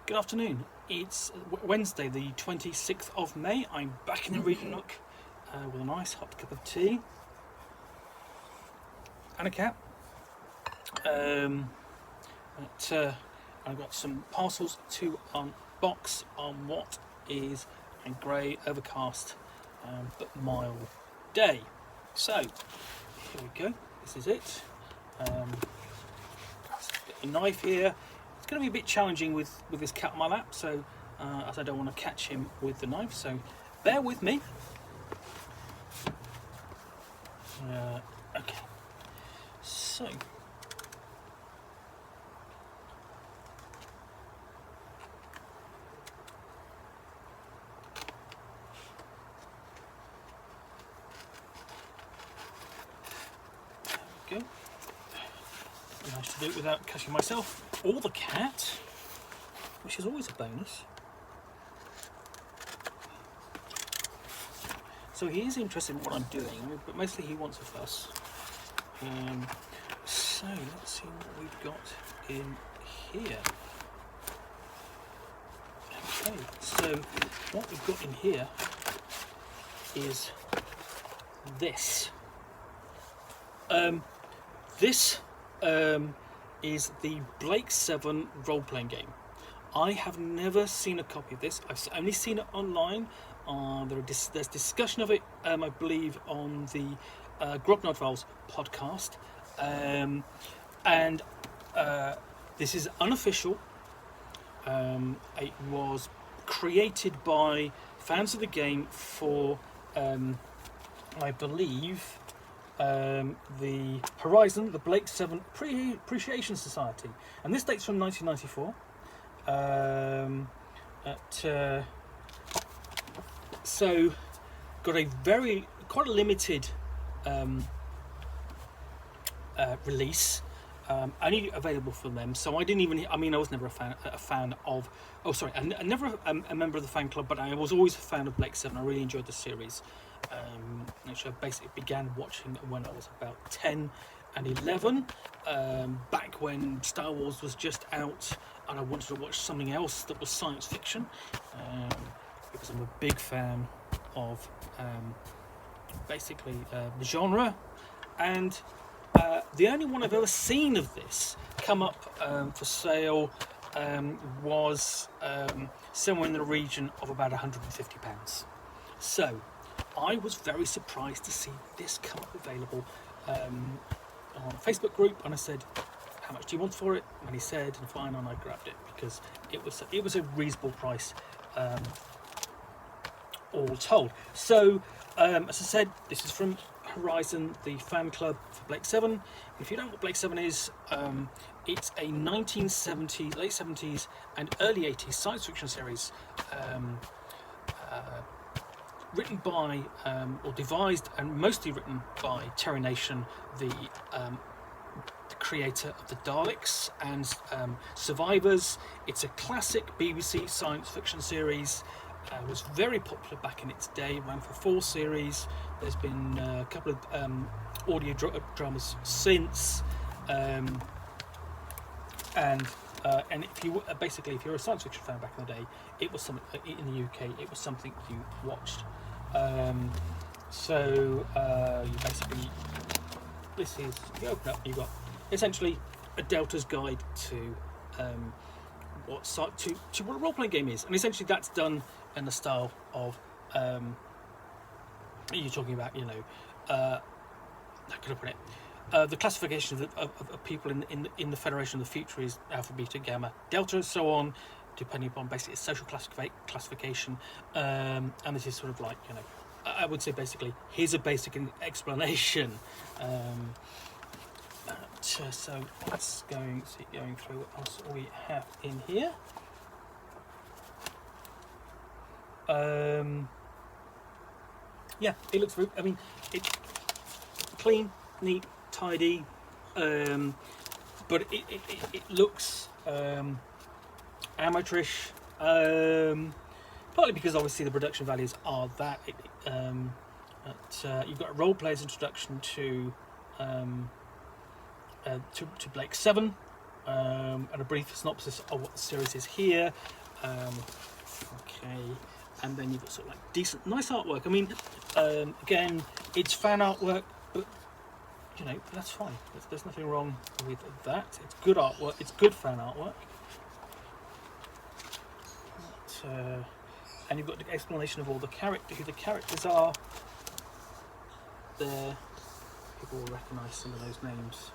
Good afternoon. It's Wednesday, the 26th of May. I'm back in the region Nook with a nice hot cup of tea and a cat. I've got some parcels to unbox on what is a grey, overcast, but mild day. So, here we go. This is it. Got a knife here. It's going to be a bit challenging with this cat on my lap, so as I don't want to catch him with the knife, so bear with me. Okay, so there we go. Managed to do it without catching myself or the cat, which is always a bonus. So he is interested in what I'm doing, but mostly he wants a fuss. So let's see what we've got in here. Okay, so what we've got in here is this. This is the Blake 7 role-playing game. I have never seen a copy of this. I've only seen it online. There's discussion of it, I believe, on the Grognard Files podcast. This is unofficial. It was created by fans of the game for, I believe, the Horizon, the Blake 7 Appreciation Society, and this dates from 1994. So got a quite a limited release, only available from them. So I didn't even. I mean, I was never a fan of. Oh, sorry, I never a member of the fan club, but I was always a fan of Blake 7. I really enjoyed the series. Actually, I basically began watching when I was about 10 and 11, back when Star Wars was just out, and I wanted to watch something else that was science fiction, because I'm a big fan of basically the genre. And the only one I've ever seen of this come up for sale was somewhere in the region of about £150. So I was very surprised to see this come up available on a Facebook group, and I said, how much do you want for it? And he said, and fine, and I grabbed it because it was a reasonable price, all told. So as I said, this is from Horizon, the fan club for Blake 7. If you don't know what Blake 7 is, it's a 1970s, late 70s and early 80s science fiction series, written by, or devised and mostly written by Terry Nation, the creator of the Daleks and Survivors. It's a classic BBC science fiction series. Was very popular back in its day, ran for 4 series. There's been a couple of audio dramas since, and if you basically, if you're a science fiction fan back in the day, it was something in the UK. It was something you watched. You basically, this is, you open up, you've got essentially a Delta's guide to what a role-playing game is, and essentially that's done in the style of you're talking about, how can I put it? The classification of people in the Federation of the Future is Alpha, Beta, Gamma, Delta, so on, depending upon basically its social classification. And this is sort of like, I would say basically, here's a basic explanation. So let's going through what else we have in here. Yeah, it looks very, it's clean, neat, tidy, but it looks amateurish, partly because obviously the production values are that. You've got a role player's introduction to Blake 7, and a brief synopsis of what the series is here. Okay, and then you've got sort of like decent, nice artwork. I mean, again, it's fan artwork, but you know, that's fine. There's nothing wrong with that. It's good artwork. It's good fan artwork. And you've got the explanation of all the who the characters are. There, people will recognise some of those names.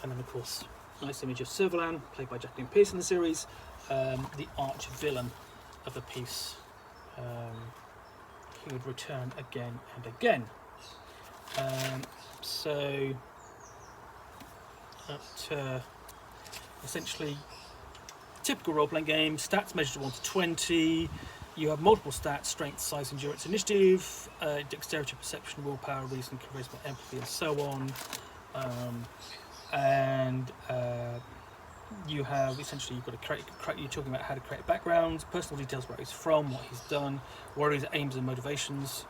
And then, of course, nice image of Servalan, played by Jacqueline Pearce in the series, the arch villain of the piece. He would return again and again. So, essentially, typical role-playing game, stats measured 1 to 20. You have multiple stats: strength, size, endurance, initiative, dexterity, perception, willpower, reason, charisma, empathy, and so on. You have essentially, you've got to create. You're talking about how to create backgrounds, personal details, where he's from, what he's done, what are his aims and motivations,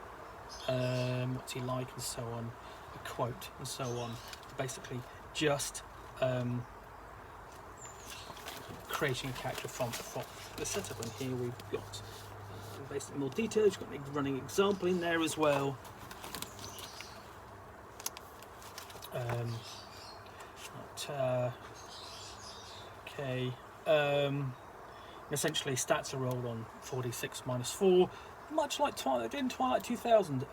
what's he like, and so on. A quote, and so on. Basically, just creating a character from the setup. And here we've got basically more details. You've got a running example in there as well. Okay. Essentially, stats are rolled on 4d6 minus 4, much like Twilight did in Twilight 2000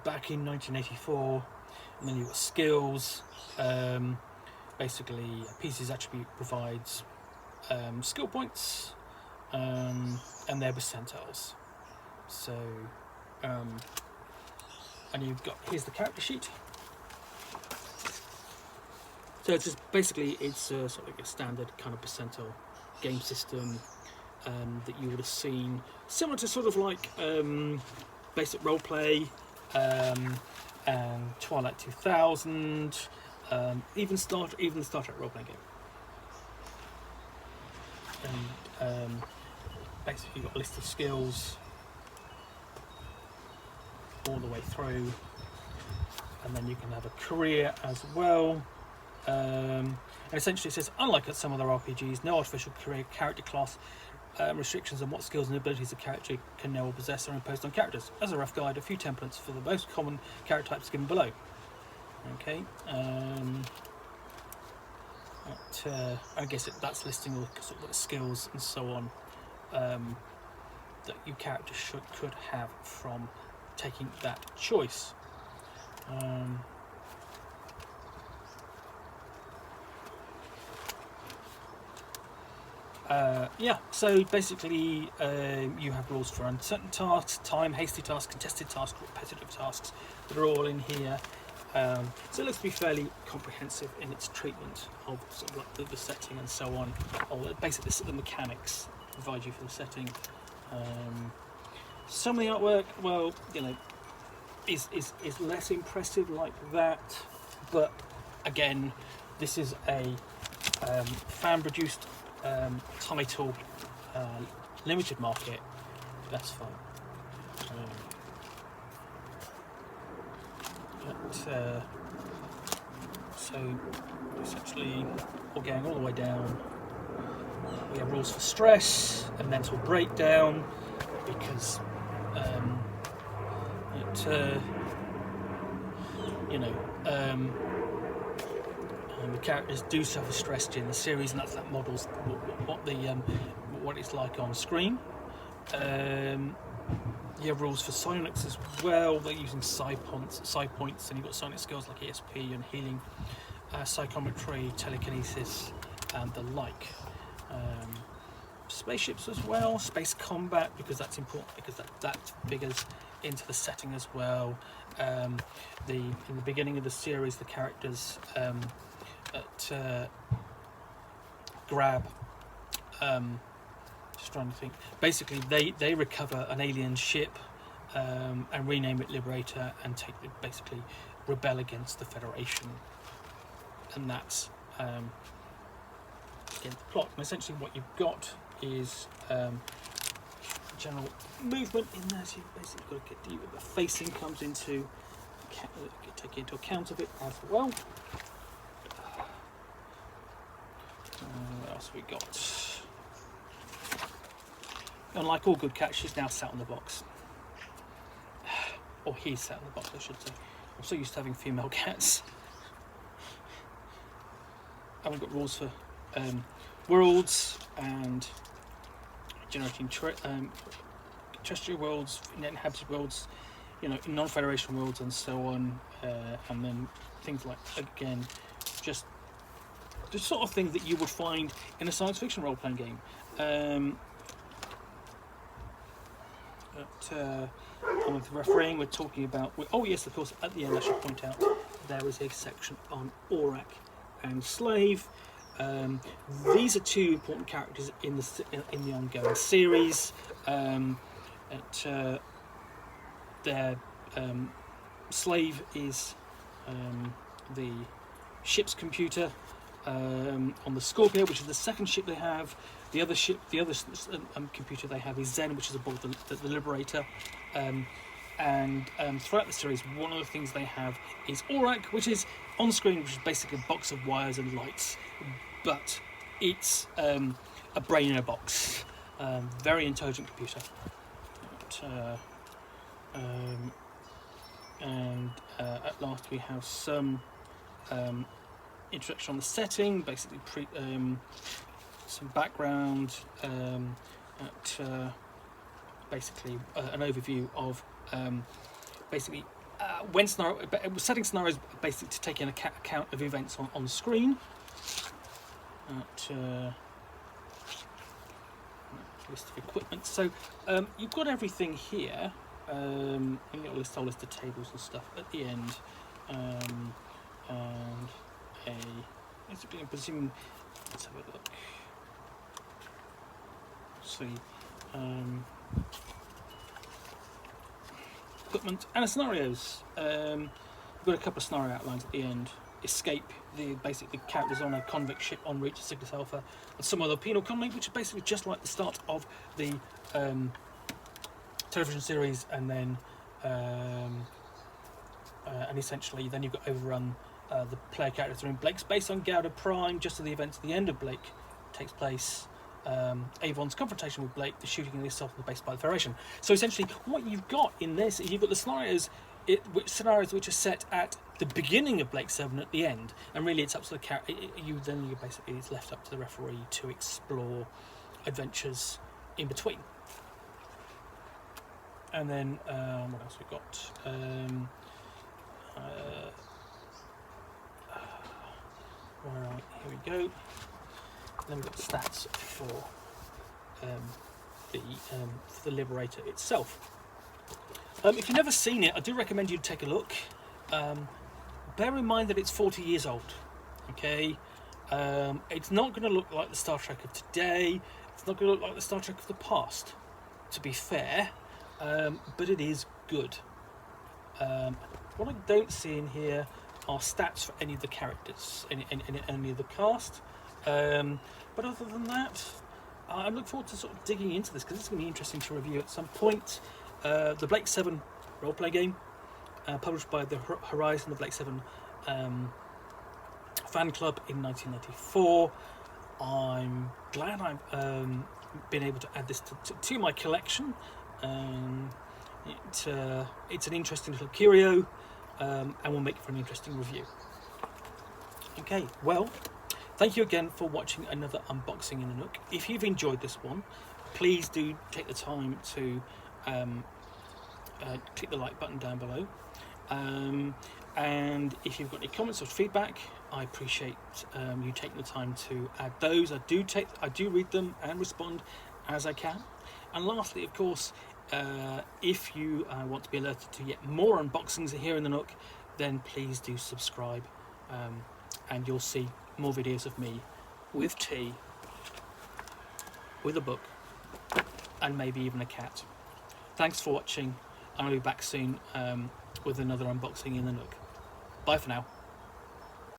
back in 1984. And then you've got skills. Basically, a PC's attribute provides skill points and their percentiles. So, and you've got, here's the character sheet. So it's just basically, it's sort of like a standard kind of percentile game system that you would have seen, similar to sort of like basic roleplay and Twilight 2000, even the Star Trek role-playing game. And basically you've got a list of skills all the way through, and then you can have a career as well. And essentially it says, unlike some other RPGs, no artificial career character class restrictions on what skills and abilities a character can know or possess are imposed on characters. As a rough guide, a few templates for the most common character types given below. Okay, I guess that's listing all sort of the skills and so on that your character could have from taking that choice. So basically you have rules for uncertain tasks, time, hasty tasks, contested tasks, repetitive tasks that are all in here. So it looks to be fairly comprehensive in its treatment of sort of like the setting and so on, or basically the mechanics provide you for the setting. Some of the artwork, well, you know, is less impressive like that, but again, this is a fan-produced title, limited market. That's fine. So essentially, we're going all the way down. We have rules for stress and mental breakdown, because the characters do suffer stress during the series, and that models what it's like on screen. You have rules for psionics as well. They're using psi points, and you've got psionic skills like ESP and healing, psychometry, telekinesis, and the like. Spaceships as well, space combat, because that's important, because that figures into the setting as well. In the beginning of the series, the characters grab. Just trying to think. Basically, they recover an alien ship and rename it Liberator, and basically rebel against the Federation, and that's against the plot. And essentially, what you've got is general movement in there. So you've basically got to get the facing comes into take into account of it as well. else we got? Unlike all good cats, she's now sat on the box. Or he's sat on the box, I should say. I'm so used to having female cats. And we've got rules for worlds and generating terrestrial worlds, inhabited worlds, non-Federation worlds, and so on. And then things like, again, just the sort of thing that you would find in a science fiction role-playing game. With refereeing, we're talking about. Oh yes, of course. At the end, I should point out there is a section on Aurak and Slave. These are two important characters in the ongoing series. Their Slave is the ship's computer on the Scorpio, which is the second ship they have. The other computer they have is Zen, which is aboard the Liberator. And throughout the series, one of the things they have is Aurak, which is on screen, which is basically a box of wires and lights, but it's a brain in a box. Very intelligent computer. At last we have some introduction on the setting, basically some background, basically an overview of when setting scenarios, basically to take in account of events on screen. List of equipment. So you've got everything here. You've got a whole list of tables and stuff at the end, and I'm presuming. Let's have a look. See. Equipment and scenarios. We've got a couple of scenario outlines at the end. Escape, the characters on a convict ship en route to Cygnus Alpha, and some other penal colony, which is basically just like the start of the television series, and then and essentially then you've got Overrun. The player characters are in Blake's base on Gouda Prime, just at the events at the end of Blake takes place. Avon's confrontation with Blake, the shooting and the assault on the base by the Federation. So essentially, what you've got in this is you've got the scenarios which are set at the beginning of Blake 7 at the end, and really it's up to the character. It's left up to the referee to explore adventures in between. And then what else we got? Here we go. Then we've got stats for the Liberator itself. If you've never seen it, I do recommend you take a look. Bear in mind that it's 40 years old. Okay, it's not going to look like the Star Trek of today. It's not going to look like the Star Trek of the past, to be fair, but it is good. What I don't see in here are stats for any of the characters, any of the cast. But other than that, I look forward to sort of digging into this, because it's going to be interesting to review at some point. The Blake 7 role-play game, published by the Horizon, the Blake 7 fan club in 1994. I'm glad I've been able to add this to my collection. It's an interesting little curio, and will make for an interesting review. Okay, well, thank you again for watching another unboxing in the Nook. If you've enjoyed this one, please do take the time to click the like button down below. And if you've got any comments or feedback, I appreciate you taking the time to add those. I do read them and respond as I can. And lastly, of course, if you want to be alerted to yet more unboxings here in the Nook, then please do subscribe, and you'll see more videos of me with tea, with a book, and maybe even a cat. Thanks for watching. I'm going to be back soon with another unboxing in the Nook. Bye for now.